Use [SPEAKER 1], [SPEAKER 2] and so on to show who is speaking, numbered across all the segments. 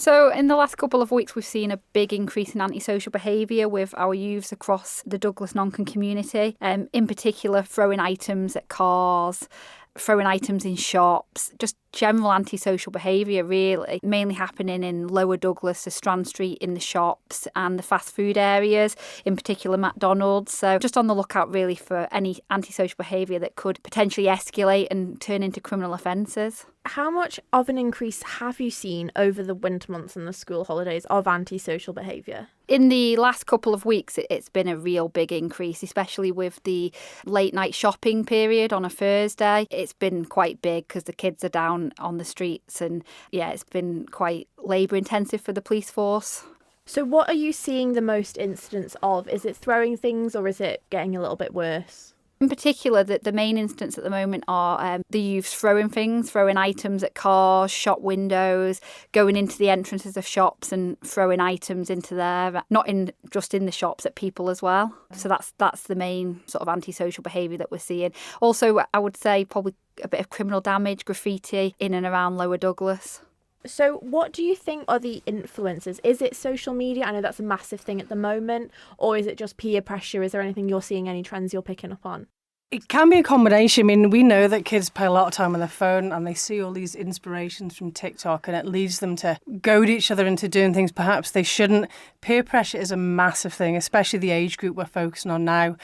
[SPEAKER 1] So in the last couple of weeks, we've seen a big increase in antisocial behaviour with our youths across the Douglas Noncan community, in particular throwing items at cars, throwing items in shops, just general antisocial behaviour really, mainly happening in Lower Douglas, so Strand Street, in the shops and the fast food areas, in particular McDonald's. So just on the lookout really for any antisocial behaviour that could potentially escalate and turn into criminal offences.
[SPEAKER 2] How much of an increase have you seen over the winter months and the school holidays of antisocial behaviour?
[SPEAKER 1] In the last couple of weeks, it's been a real big increase, especially with the late night shopping period on a Thursday. It's been quite big because the kids are down on the streets and it's been quite labour intensive for the police force.
[SPEAKER 2] So what are you seeing the most incidents of? Is it throwing things or is it getting a little bit worse?
[SPEAKER 1] In particular, the main incidents at the moment are the youths throwing things, throwing items at cars, shop windows, going into the entrances of shops and throwing items into there, not just in the shops, at people as well. So that's the main sort of antisocial behaviour that we're seeing. Also, I would say probably a bit of criminal damage, graffiti in and around Lower Douglas.
[SPEAKER 2] So what do you think are the influences? Is it social media? I know that's a massive thing at the moment. Or is it just peer pressure? Is there anything you're seeing, any trends you're picking up on?
[SPEAKER 3] It can be a combination. I mean, we know that kids play a lot of time on their phone and they see all these inspirations from TikTok and it leads them to goad each other into doing things perhaps they shouldn't. Peer pressure is a massive thing, especially the age group we're focusing on now.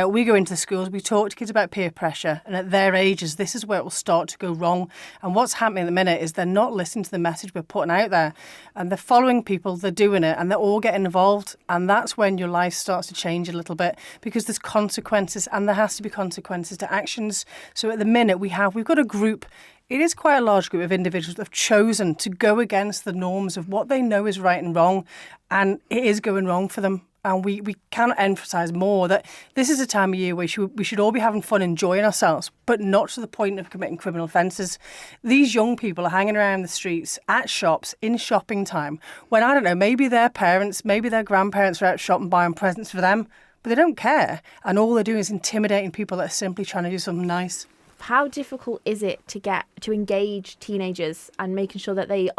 [SPEAKER 3] We go into the schools, we talk to kids about peer pressure, and at their ages, this is where it will start to go wrong. And what's happening at the minute is they're not listening to the message we're putting out there, and they're following people, they're doing it, and they're all getting involved. And that's when your life starts to change a little bit, because there's consequences, and there has to be consequences to actions. So at the minute, we've got a group. It is quite a large group of individuals that have chosen to go against the norms of what they know is right and wrong, and it is going wrong for them. And we cannot emphasise more that this is a time of year where we should all be having fun, enjoying ourselves, but not to the point of committing criminal offences. These young people are hanging around the streets, at shops, in shopping time, when, I don't know, maybe their parents, maybe their grandparents are out shopping buying presents for them, but they don't care. And all they're doing is intimidating people that are simply trying to do something nice.
[SPEAKER 2] How difficult is it to engage teenagers and making sure that the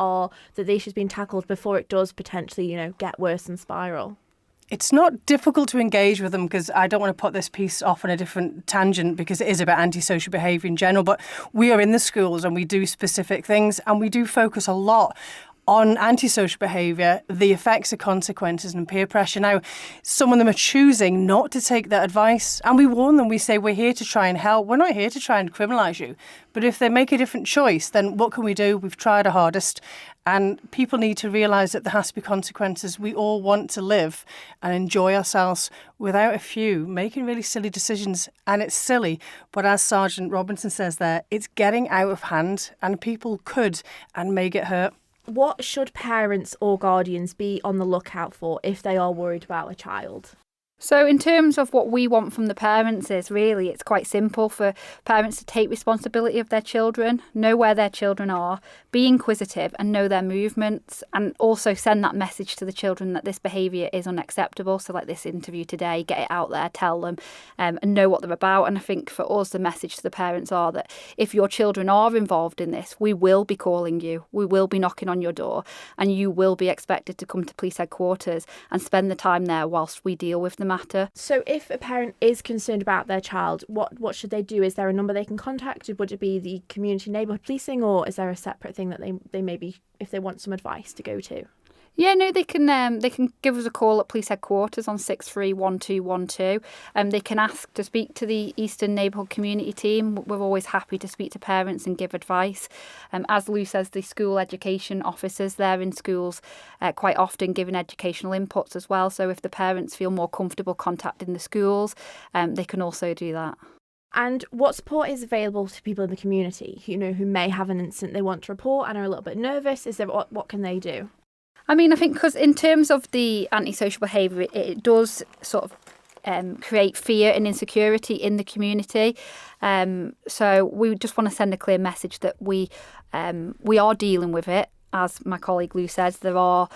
[SPEAKER 2] issue's being tackled before it does potentially, get worse and spiral?
[SPEAKER 3] It's not difficult to engage with them, because I don't want to put this piece off on a different tangent, because it is about antisocial behaviour in general, but we are in the schools and we do specific things, and we do focus a lot on antisocial behaviour, the effects of consequences and peer pressure. Now, some of them are choosing not to take that advice, and we warn them. We say, we're here to try and help. We're not here to try and criminalise you. But if they make a different choice, then what can we do? We've tried our hardest, and people need to realise that there has to be consequences. We all want to live and enjoy ourselves without a few making really silly decisions, and it's silly. But as Sergeant Robinson says there, it's getting out of hand, and people could and may get hurt.
[SPEAKER 2] What should parents or guardians be on the lookout for if they are worried about a child?
[SPEAKER 1] So in terms of what we want from the parents is really, it's quite simple for parents to take responsibility of their children, know where their children are, be inquisitive and know their movements, and also send that message to the children that this behaviour is unacceptable. So like this interview today, get it out there, tell them and know what they're about. And I think for us, the message to the parents are that if your children are involved in this, we will be calling you, we will be knocking on your door, and you will be expected to come to police headquarters and spend the time there whilst we deal with the matter.
[SPEAKER 2] So if a parent is concerned about their child, what should they do? Is there a number they can contact? Would it be the community neighbourhood policing, or is there a separate thing that they maybe, if they want some advice, to go to?
[SPEAKER 1] Yeah, no, they can give us a call at police headquarters on 631212. They can ask to speak to the Eastern Neighbourhood Community Team. We're always happy to speak to parents and give advice. As Lou says, the school education officers, they're in schools quite often giving educational inputs as well. So if the parents feel more comfortable contacting the schools, they can also do that.
[SPEAKER 2] And what support is available to people in the community, who may have an incident they want to report and are a little bit nervous? Is there what can they do?
[SPEAKER 1] I mean, I think because in terms of the antisocial behaviour, it does sort of create fear and insecurity in the community. So we just want to send a clear message that we are dealing with it. As my colleague Lou says, there are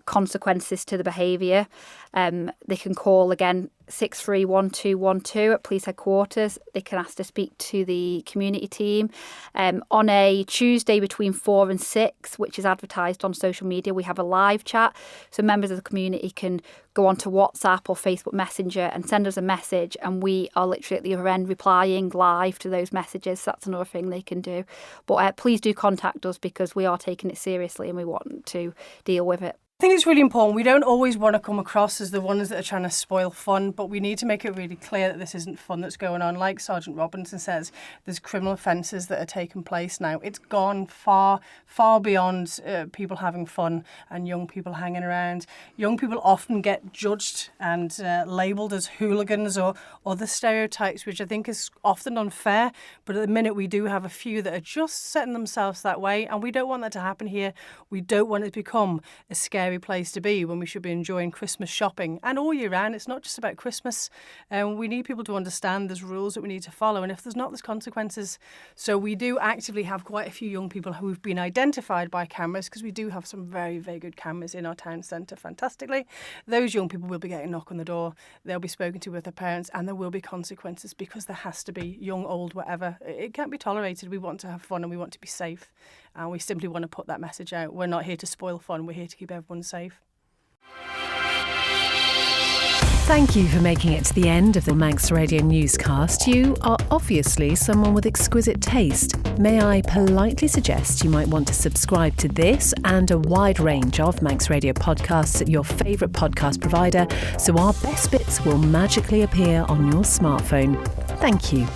[SPEAKER 1] consequences to the behaviour. They can call again 631212 at police headquarters. They can ask to speak to the community team. On a Tuesday between 4 and 6, which is advertised on social media, we have a live chat. So members of the community can go onto WhatsApp or Facebook Messenger and send us a message, and we are literally at the other end replying live to those messages. So that's another thing they can do. But please do contact us, because we are taking it seriously and we want to deal with it.
[SPEAKER 3] I think it's really important. We don't always want to come across as the ones that are trying to spoil fun, but we need to make it really clear that this isn't fun that's going on. Like Sergeant Robinson says, there's criminal offences that are taking place now. It's gone far, far beyond people having fun and young people hanging around. Young people often get judged and labelled as hooligans or other stereotypes, which I think is often unfair. But at the minute, we do have a few that are just setting themselves that way, and we don't want that to happen here. We don't want it to become a scary place to be when we should be enjoying Christmas shopping and all year round. It's not just about Christmas. We need people to understand there's rules that we need to follow, and if there's not, there's consequences. So we do actively have quite a few young people who've been identified by cameras, because we do have some very, very good cameras in our town centre, fantastically. Those young people will be getting a knock on the door. They'll be spoken to with their parents, and there will be consequences, because there has to be, young, old, whatever. It can't be tolerated. We want to have fun and we want to be safe. And we simply want to put that message out. We're not here to spoil fun. We're here to keep everyone safe.
[SPEAKER 4] Thank you for making it to the end of the Manx Radio Newscast. You are obviously someone with exquisite taste. May I politely suggest you might want to subscribe to this and a wide range of Manx Radio podcasts at your favourite podcast provider, so our best bits will magically appear on your smartphone. Thank you.